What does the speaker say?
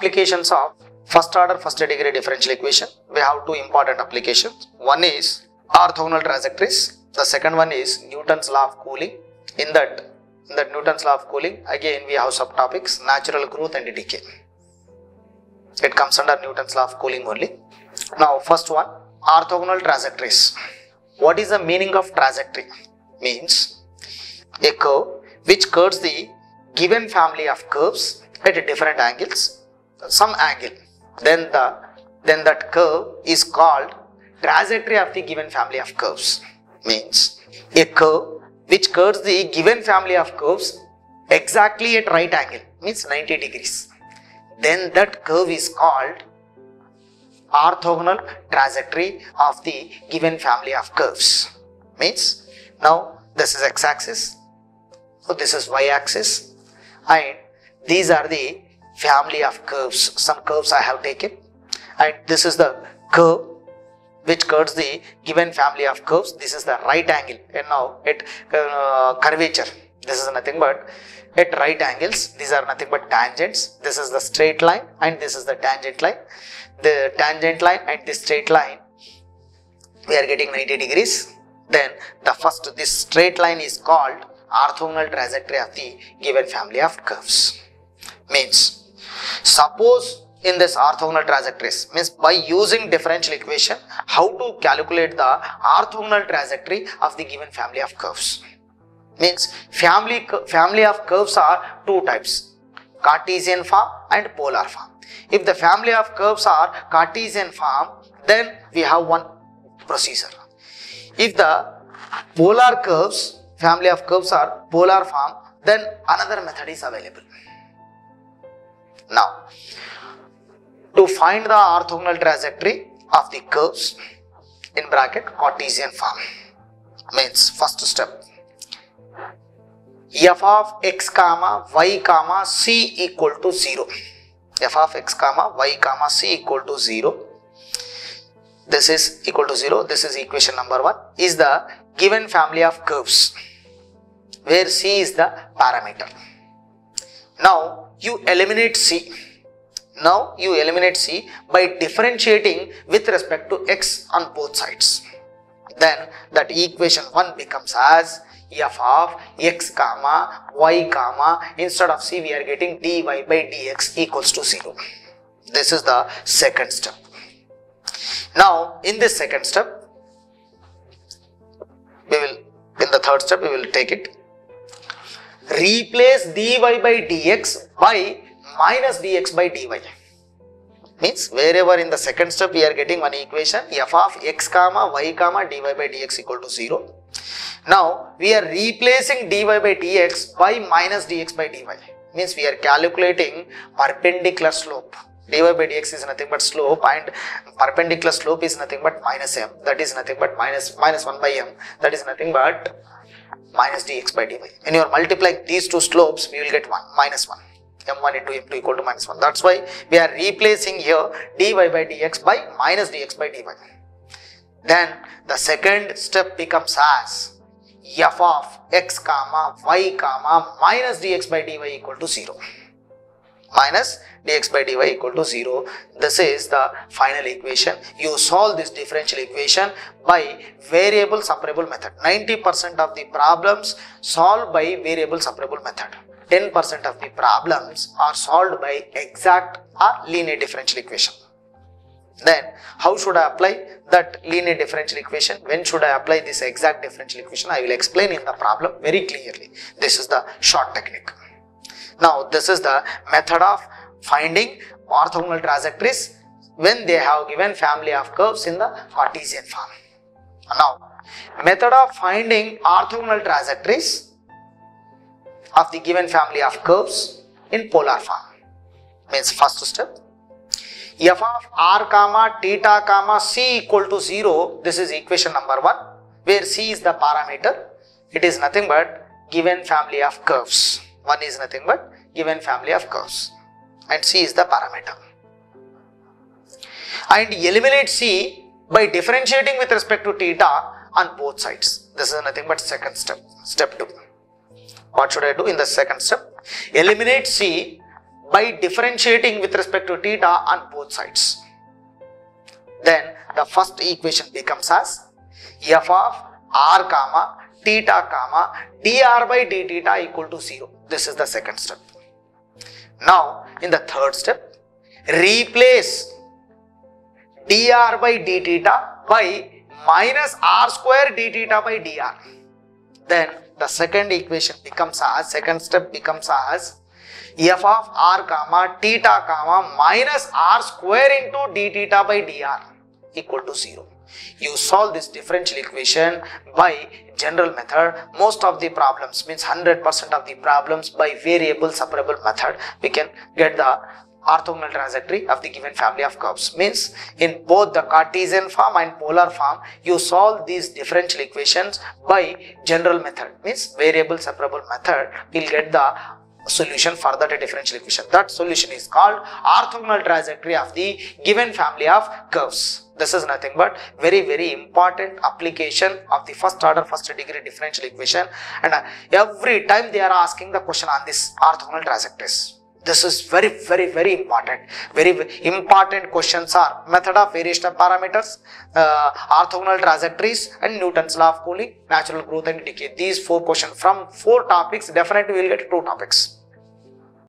applications of first order first degree differential equation. We have two important applications. One is orthogonal trajectories. The second one is Newton's law of cooling. In that Newton's law of cooling, again we have subtopics natural growth and decay. It comes under Newton's law of cooling only. Now first one, orthogonal trajectories. What is the meaning of trajectory? Means a curve which curves the given family of curves at different angles, some angle. Then that curve is called trajectory of the given family of curves. Means a curve which curves the given family of curves exactly at right angle, means 90 degrees. Then that curve is called orthogonal trajectory of the given family of curves. Means now this is x-axis, so this is y-axis, and these are the family of curves. Some curves I have taken, and this is the curve which curves the given family of curves. This is the right angle, and now at curvature, this is nothing but at right angles, these are nothing but tangents. This is the straight line and this is the tangent line. The tangent line and the straight line, we are getting 90 degrees. Then this straight line is called orthogonal trajectory of the given family of curves. Means suppose in this orthogonal trajectories, means by using differential equation, how to calculate the orthogonal trajectory of the given family of curves. Means family of curves are two types, Cartesian form and polar form. If the family of curves are Cartesian form, then we have one procedure. If the polar curves, family of curves are polar form, then another method is available. Now, to find the orthogonal trajectory of the curves, in bracket Cartesian form, means first step, f of x comma y comma c equal to 0. F of x comma y comma c equal to 0. This is equal to 0. This is equation number 1. Is the given family of curves where c is the parameter. Now you eliminate c. By differentiating with respect to x on both sides. Then that equation 1 becomes as f of x comma y comma, instead of c we are getting dy by dx equals to 0. This is the second step. Now in this second step, in the third step we will take it, replace dy by dx by minus dx by dy. Means wherever in the second step we are getting one equation, f of x comma y comma dy by dx equal to 0. Now we are replacing dy by dx by minus dx by dy. Means we are calculating perpendicular slope. Dy by dx is nothing but slope, and perpendicular slope is nothing but minus m. That is nothing but minus 1 by m. That is nothing but minus dx by dy. When you are multiplying these two slopes, we will get 1, minus 1. m1 into m2 equal to minus 1. That's why we are replacing here dy by dx by minus dx by dy. Then the second step becomes as f of x comma y comma minus dx by dy equal to 0. Minus dx by dy equal to 0. This is the final equation. You solve this differential equation by variable separable method. 90% of the problems solved by variable separable method. 10% of the problems are solved by exact or linear differential equation. Then how should I apply that linear differential equation? When should I apply this exact differential equation? I will explain in the problem very clearly. This is the short technique. Now this is the method of finding orthogonal trajectories when they have given family of curves in the Cartesian form. Now method of finding orthogonal trajectories of the given family of curves in polar form. Means first step, f of r comma theta comma c equal to 0. This is equation number 1, where c is the parameter. It is nothing but given family of curves. 1 is nothing but given family of curves and c is the parameter. And eliminate c by differentiating with respect to theta on both sides. This is nothing but second step, step 2. What should I do in the second step? Eliminate c by differentiating with respect to theta on both sides. Then the first equation becomes as f of r comma theta comma dr by d theta equal to 0. This is the second step. Now in the third step, replace dr by d theta by minus r square d theta by dr. Then the second equation becomes as, second step becomes as f of r comma theta comma minus r square into d theta by dr equal to 0. You solve this differential equation by general method. Most of the problems, means 100% of the problems, by variable separable method, we can get the orthogonal trajectory of the given family of curves. Means in both the Cartesian form and polar form, you solve these differential equations by general method, means variable separable method. We'll get the solution for that differential equation. That solution is called orthogonal trajectory of the given family of curves. This is nothing but very important application of the first order first degree differential equation, and every time they are asking the question on this orthogonal trajectories. This is very important. Very important questions are method of variation of parameters, orthogonal trajectories, and Newton's law of cooling, natural growth and decay. These 4 questions from 4 topics, definitely we will get 2 topics.